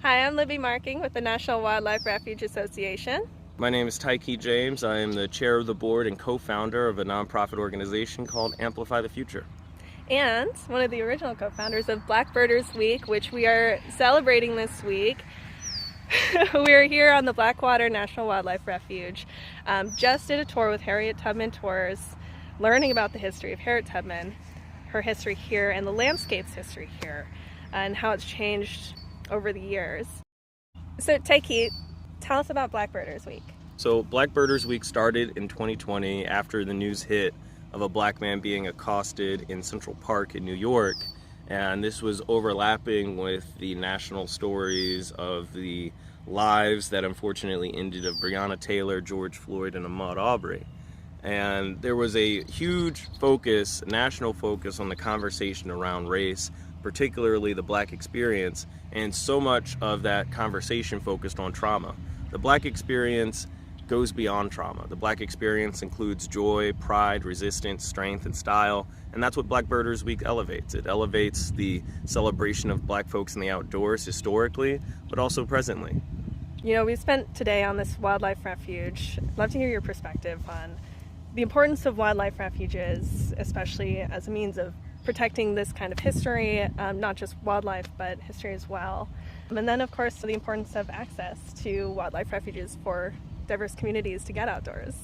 Hi, I'm Libby Marking with the National Wildlife Refuge Association. My name is Tykee James. I am the chair of the board and co-founder of a nonprofit organization called Amplify the Future. And one of the original co-founders of Blackbirders Week, which we are celebrating this week. We're here on the Blackwater National Wildlife Refuge. Just did a tour with Harriet Tubman Tours, learning about the history of Harriet Tubman, her history here, and the landscape's history here, and how it's changed over the years. So Tykee, tell us about Blackbirders Week. So Blackbirders Week started in 2020 after the news hit of a black man being accosted in Central Park in New York, and this was overlapping with the national stories of the lives that unfortunately ended of Breonna Taylor, George Floyd, and Ahmaud Arbery. And there was a huge focus, national focus, on the conversation around race, particularly the black experience, and so much of that conversation focused on trauma. The black experience goes beyond trauma. The black experience includes joy, pride, resistance, strength, and style, and that's what Blackbirders Week elevates. It elevates the celebration of black folks in the outdoors historically, but also presently. You know, we spent today on this wildlife refuge. I'd love to hear your perspective on the importance of wildlife refuges, especially as a means of protecting this kind of history, not just wildlife, but history as well. And then, of course, the importance of access to wildlife refuges for diverse communities to get outdoors.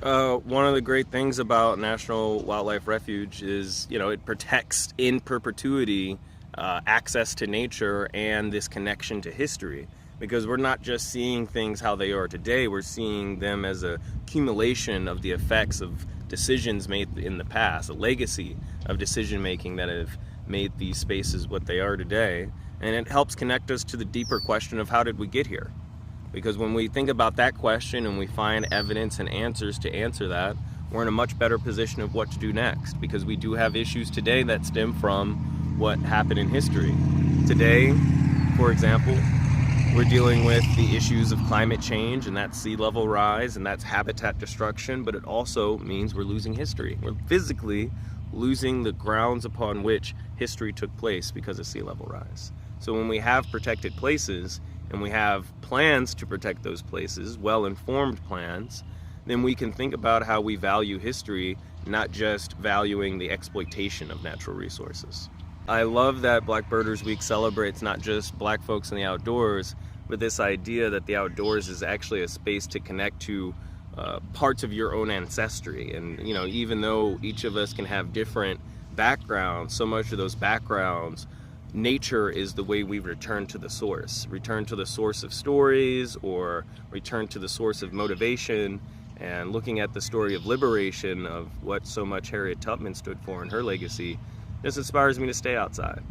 One of the great things about National Wildlife Refuge is, it protects in perpetuity access to nature and this connection to history. Because we're not just seeing things how they are today, we're seeing them as a accumulation of the effects of decisions made in the past, a legacy of decision making that have made these spaces what they are today. And it helps connect us to the deeper question of how did we get here? Because when we think about that question and we find evidence and answers to answer that, we're in a much better position of what to do next, because we do have issues today that stem from what happened in history. Today, for example, we're dealing with the issues of climate change, and that's sea level rise, and that's habitat destruction, but it also means we're losing history. We're physically losing the grounds upon which history took place because of sea level rise. So when we have protected places, and we have plans to protect those places, well-informed plans, then we can think about how we value history, not just valuing the exploitation of natural resources. I love that Blackbirders Week celebrates not just black folks in the outdoors, but this idea that the outdoors is actually a space to connect to parts of your own ancestry. And even though each of us can have different backgrounds, so much of those backgrounds, nature is the way we return to the source of stories, or return to the source of motivation. And looking at the story of liberation, of what so much Harriet Tubman stood for in her legacy, this inspires me to stay outside.